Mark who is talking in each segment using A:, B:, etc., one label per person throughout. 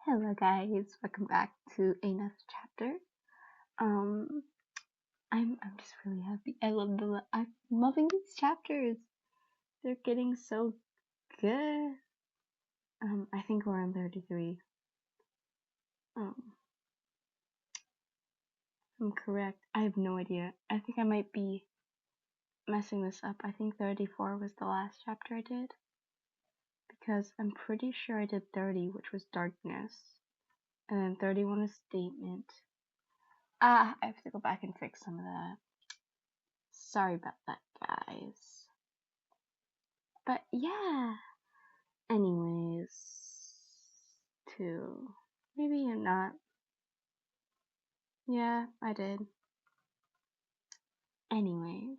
A: Hello guys, welcome back to another chapter. I'm just really happy. I'm loving these chapters. They're getting so good. I think we're on 33. I'm correct. I have no idea. I think I might be messing this up. I think 34 was the last chapter I did. Because I'm pretty sure I did 30, which was darkness. And then 31 is statement. I have to go back and fix some of that. Sorry about that, guys. But yeah. Anyways, maybe you're not. Yeah, I did. Anyways,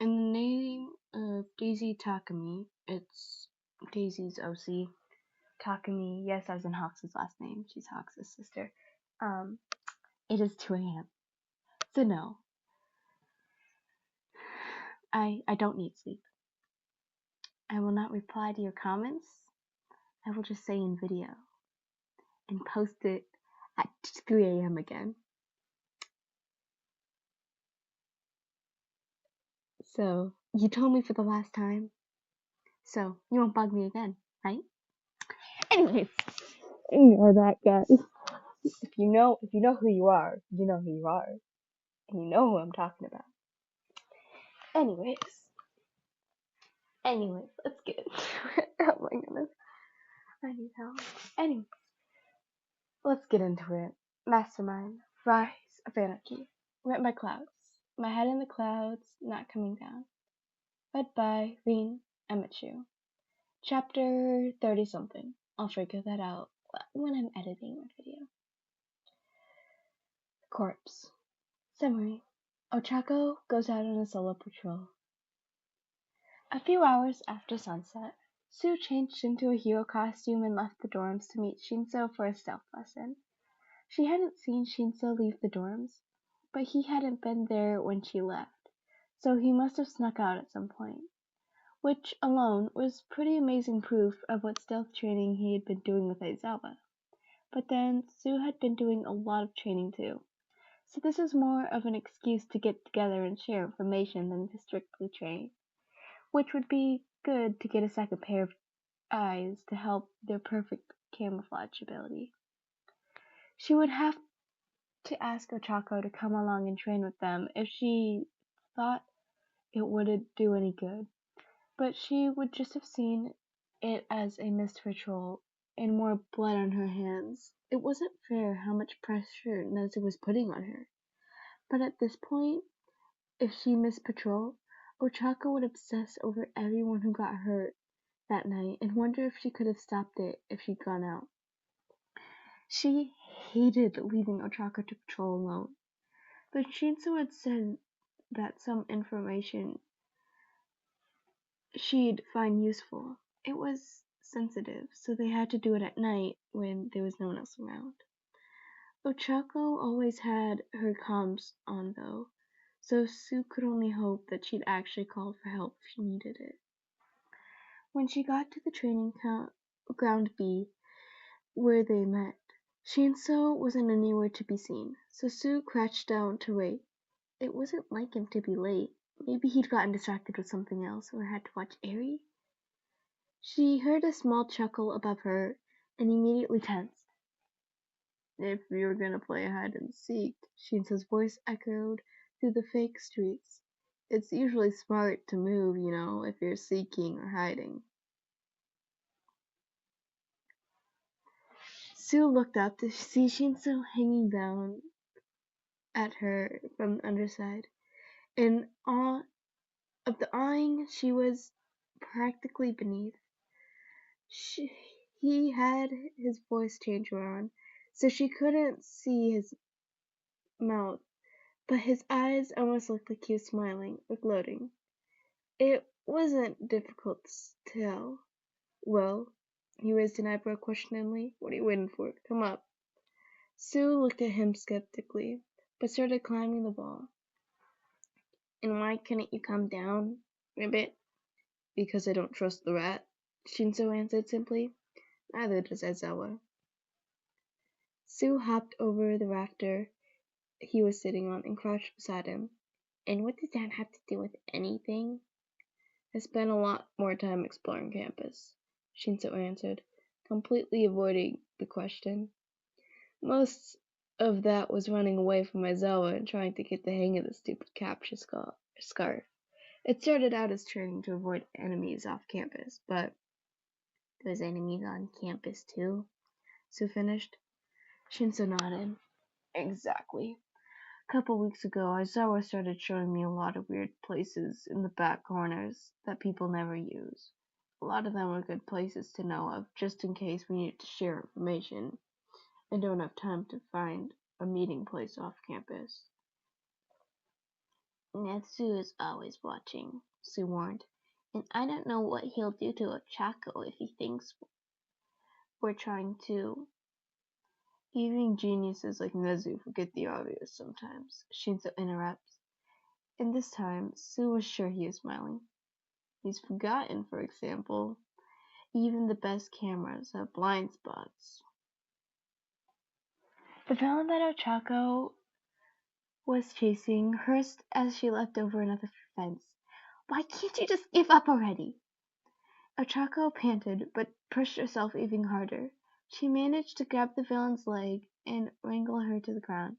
A: in the name of Daisy Takumi, it's Daisy's OC. Takumi, yes, as in Hawks' last name. She's Hawks' sister. It is 2 a.m. So no. I don't need sleep. I will not reply to your comments. I will just say in video and post it at 3 a.m. again. So, you told me for the last time, so you won't bug me again, right? Anyways, ignore that, guys. If you know who you are, you know who you are. And you know who I'm talking about. Anyways, let's get into it. Oh my goodness. I need help. Anyways, let's get into it. Mastermind Rise of Anarchy. Written by Clouds. My head in the clouds, not coming down. Read by MHA. Chapter 30-something. I'll figure that out when I'm editing my video. Corpse. Summary. Ochako goes out on a solo patrol. A few hours after sunset, Sue changed into a hero costume and left the dorms to meet Shinso for a stealth lesson. She hadn't seen Shinso leave the dorms, but he hadn't been there when she left, so he must have snuck out at some point, which alone was pretty amazing proof of what stealth training he had been doing with Aizawa. But then Sue had been doing a lot of training too, so this was more of an excuse to get together and share information than to strictly train, which would be good to get a second pair of eyes to help their perfect camouflage ability. She would have to ask Ochako to come along and train with them if she thought it wouldn't do any good, but she would just have seen it as a missed patrol and more blood on her hands. It wasn't fair how much pressure Nezu was putting on her. But at this point, if she missed patrol, Ochako would obsess over everyone who got hurt that night and wonder if she could have stopped it if she'd gone out. She hated leaving Ochako to patrol alone, but Shinso had said that some information she'd find useful. It was sensitive, so they had to do it at night when there was no one else around. Ochako always had her comms on though, so Sue could only hope that she'd actually call for help if she needed it. When she got to the training ground B, where they met, Shinso wasn't anywhere to be seen, so Sue crouched down to wait. It wasn't like him to be late. Maybe he'd gotten distracted with something else or had to watch Eri? She heard a small chuckle above her and immediately tensed. If you were gonna play hide and seek, Shinso's voice echoed through the fake streets. It's usually smart to move, if you're seeking or hiding. Sue looked up to see Shinso hanging down at her from the underside. In awe of the awing she was practically beneath. He had his voice changer on, so she couldn't see his mouth, but his eyes almost looked like he was smiling or gloating. It wasn't difficult to tell. Well, he raised an eyebrow questioningly. What are you waiting for? Come up. Sue looked at him skeptically, but started climbing the wall. And why couldn't you come down, Ribbit? Because I don't trust the rat, Shinso answered simply. Neither does Aizawa. Sue hopped over the rafter he was sitting on and crouched beside him. And what does that have to do with anything? I spent a lot more time exploring campus, Shinzo answered, completely avoiding the question. Most of that was running away from Aizawa and trying to get the hang of the stupid capture scarf. It started out as training to avoid enemies off campus, but there's enemies on campus too, Sue finished. Shinzo nodded. Exactly. A couple weeks ago, Aizawa started showing me a lot of weird places in the back corners that people never use. A lot of them are good places to know of, just in case we need to share information and don't have time to find a meeting place off campus. Natsu is always watching, Sue warned, and I don't know what he'll do to Ochako if he thinks we're trying to. Even geniuses like Nezu forget the obvious sometimes, Shinzo interrupts. And this time, Sue was sure he was smiling. He's forgotten, for example, even the best cameras have blind spots. The villain that Ochako was chasing cursed as she leapt over another fence. Why can't you just give up already? Ochako panted, but pushed herself even harder. She managed to grab the villain's leg and wrangle her to the ground.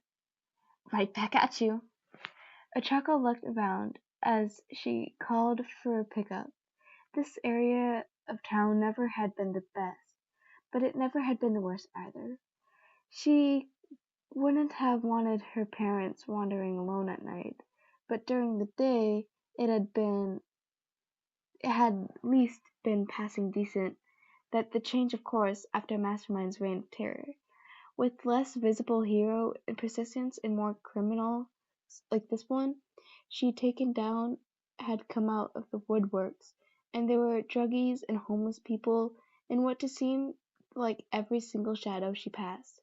A: Right back at you. Ochako looked around as she called for a pickup. This area of town never had been the best, but it never had been the worst either. She wouldn't have wanted her parents wandering alone at night, but during the day it had at least been passing decent. That the change of course after Mastermind's reign of terror, with less visible hero and persistence and more criminal like this one she'd taken down had come out of the woodworks, and there were druggies and homeless people in what to seem like every single shadow she passed.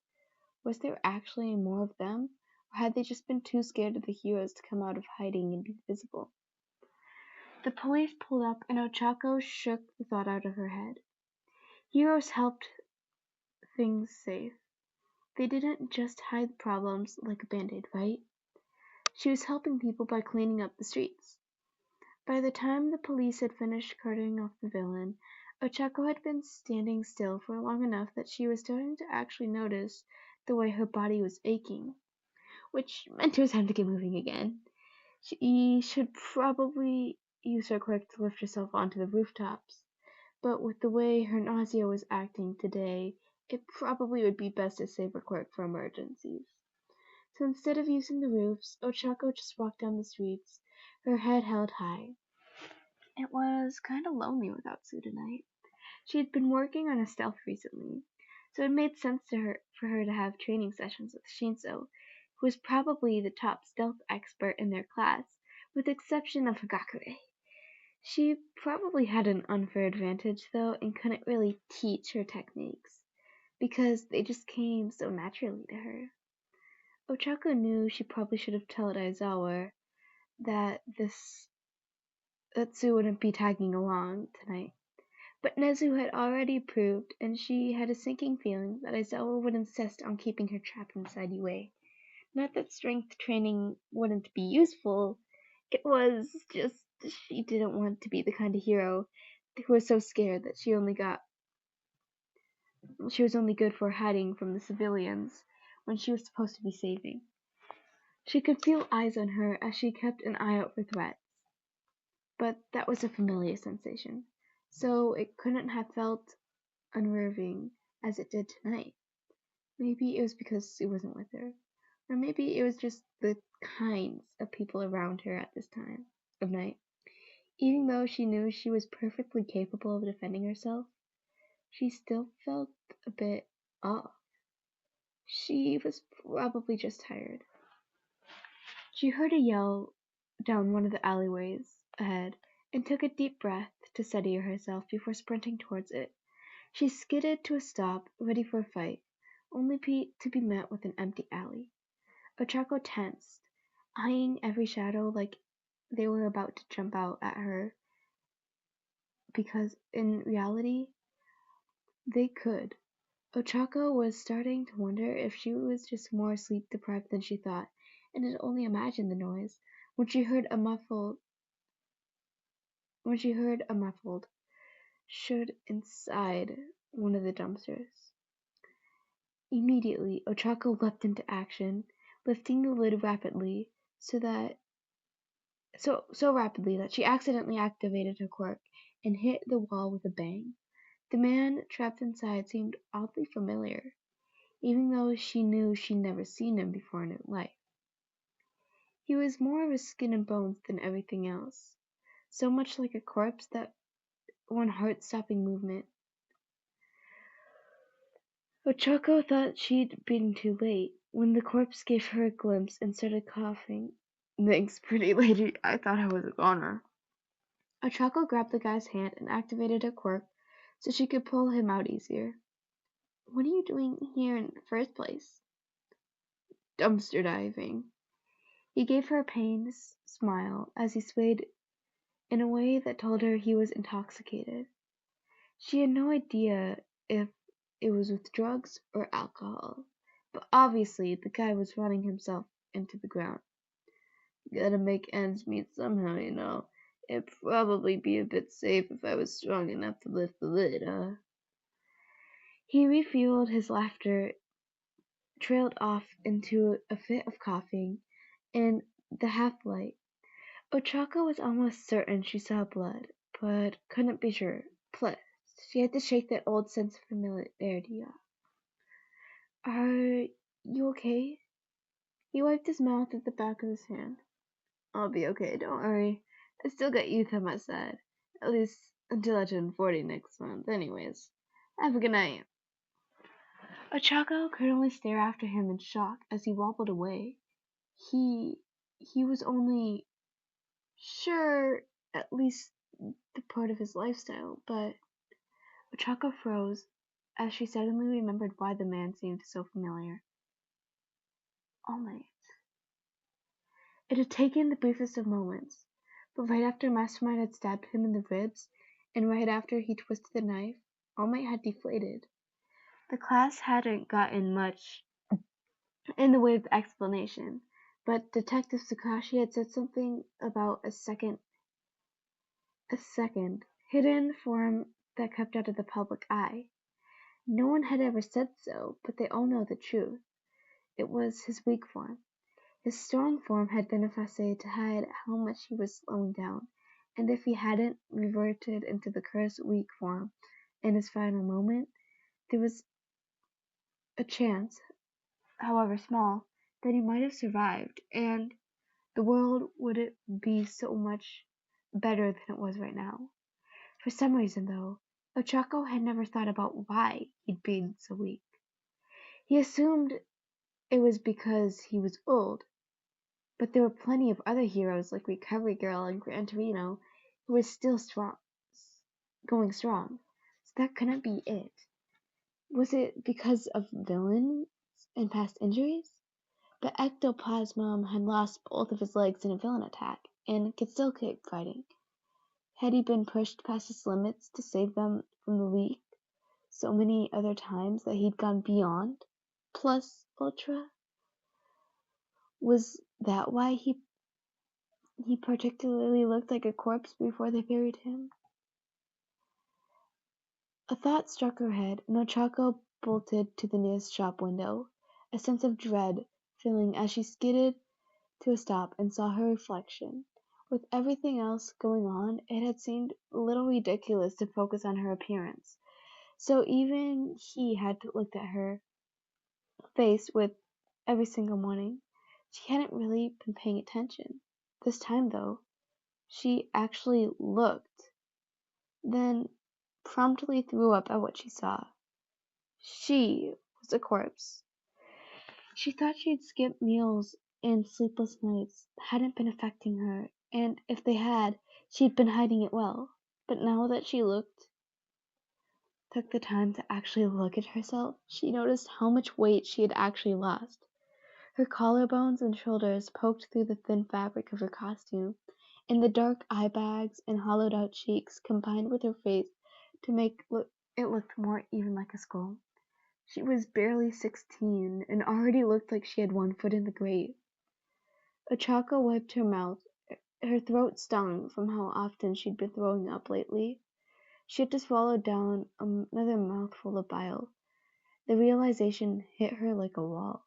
A: Was there actually more of them, or had they just been too scared of the heroes to come out of hiding and be visible? The police pulled up, and Ochako shook the thought out of her head. Heroes helped things safe. They didn't just hide problems like a band-aid, right? She was helping people by cleaning up the streets. By the time the police had finished carting off the villain, Ochako had been standing still for long enough that she was starting to actually notice the way her body was aching, which meant it was time to get moving again. She should probably use her quirk to lift herself onto the rooftops, but with the way her nausea was acting today, it probably would be best to save her quirk for emergencies. So instead of using the roofs, Ochako just walked down the streets, her head held high. It was kind of lonely without Sue tonight. She had been working on a stealth recently, so it made sense to her for her to have training sessions with Shinzo, who was probably the top stealth expert in their class, with the exception of Hagakure. She probably had an unfair advantage, though, and couldn't really teach her techniques, because they just came so naturally to her. Ochako knew she probably should have told Aizawa that Sue wouldn't be tagging along tonight. But Nezu had already proved, and she had a sinking feeling that Aizawa would insist on keeping her trapped inside UA. Not that strength training wouldn't be useful, it was just she didn't want to be the kind of hero who was so scared that she was only good for hiding from the civilians when she was supposed to be saving. She could feel eyes on her as she kept an eye out for threats, but that was a familiar sensation, so it couldn't have felt unnerving as it did tonight. Maybe it was because Sue wasn't with her, or maybe it was just the kinds of people around her at this time of night. Even though she knew she was perfectly capable of defending herself, she still felt a bit off. She was probably just tired. She heard a yell down one of the alleyways ahead and took a deep breath to steady herself before sprinting towards it. She skidded to a stop, ready for a fight, only to be met with an empty alley. Ochako tensed, eyeing every shadow like they were about to jump out at her, because in reality, They could. Ochako was starting to wonder if she was just more sleep deprived than she thought, and had only imagined the noise when she heard a muffled should inside one of the dumpsters. Immediately, Ochako leapt into action, lifting the lid rapidly so rapidly that she accidentally activated her quirk and hit the wall with a bang. The man trapped inside seemed oddly familiar, even though she knew she'd never seen him before in her life. He was more of a skin and bones than everything else, so much like a corpse that one heart-stopping movement. Ochako thought she'd been too late when the corpse gave her a glimpse and started coughing. "Thanks, pretty lady. I thought I was a goner." Ochako grabbed the guy's hand and activated her quirk so she could pull him out easier. "What are you doing here in the first place?" "Dumpster diving." He gave her a pained smile as he swayed in a way that told her he was intoxicated. She had no idea if it was with drugs or alcohol, but obviously the guy was running himself into the ground. "Gotta make ends meet somehow, you know. It'd probably be a bit safe if I was strong enough to lift the lid, huh?" He refueled his laughter, trailed off into a fit of coughing, in the half-light. Ochako was almost certain she saw blood, but couldn't be sure. Plus, she had to shake that old sense of familiarity off. "Are you okay?" He wiped his mouth with the back of his hand. "I'll be okay, don't worry. I still got youth on my side. At least until I turn 40 next month. Anyways, have a good night." Ochako could only stare after him in shock as he wobbled away. He was only sure at least the part of his lifestyle, but Ochako froze as she suddenly remembered why the man seemed so familiar. All Might. It had taken the briefest of moments, but right after Mastermind had stabbed him in the ribs, and right after he twisted the knife, All Might had deflated. The class hadn't gotten much in the way of explanation, but Detective Sakashi had said something about a second hidden form that kept out of the public eye. No one had ever said so, but they all know the truth. It was his weak form. His strong form had been a facade to hide how much he was slowing down, and if he hadn't reverted into the cursed weak form in his final moment, there was a chance, however small, that he might have survived, and the world wouldn't be so much better than it was right now. For some reason, though, Ochako had never thought about why he'd been so weak. He assumed it was because he was old, but there were plenty of other heroes like Recovery Girl and Gran Torino who were still going strong, so that couldn't be it. Was it because of villains and past injuries? But Ectoplasm had lost both of his legs in a villain attack, and could still keep fighting. Had he been pushed past his limits to save them from the leak so many other times that he'd gone beyond plus ultra? Was that why he particularly looked like a corpse before they buried him? A thought struck her head, and Ochako bolted to the nearest shop window, a sense of dread filling as she skidded to a stop and saw her reflection. With everything else going on, it had seemed a little ridiculous to focus on her appearance, so even he had looked at her face with every single morning. She hadn't really been paying attention. This time, though, she actually looked, then promptly threw up at what she saw. She was a corpse. She thought she'd skipped meals and sleepless nights hadn't been affecting her, and if they had, she'd been hiding it well. But now that she took the time to actually look at herself, she noticed how much weight she had actually lost. Her collarbones and shoulders poked through the thin fabric of her costume, and the dark eye bags and hollowed out cheeks combined with her face to make It looked more even like a skull. She was barely 16 and already looked like she had one foot in the grave. Ochako wiped her mouth. Her throat stung from how often she'd been throwing up lately. She had to swallow down another mouthful of bile. The realization hit her like a wall.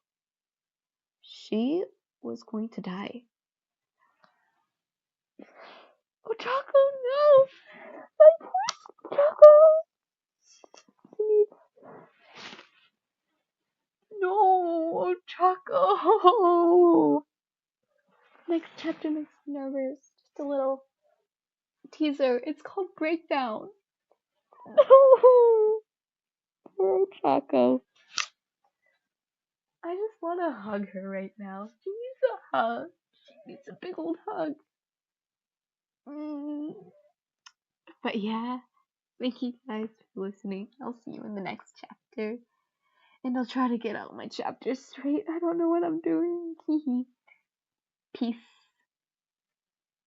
A: She was going to die. Ochako, no! My poor Ochako! No, Ochako! Next chapter makes me nervous. Just a little teaser. It's called Breakdown. No! Poor Ochako. I just want to hug her right now. She needs a hug. She needs a big old hug. But yeah, thank you guys for listening. I'll see you in the next chapter. And I'll try to get out my chapters straight. I don't know what I'm doing. Peace.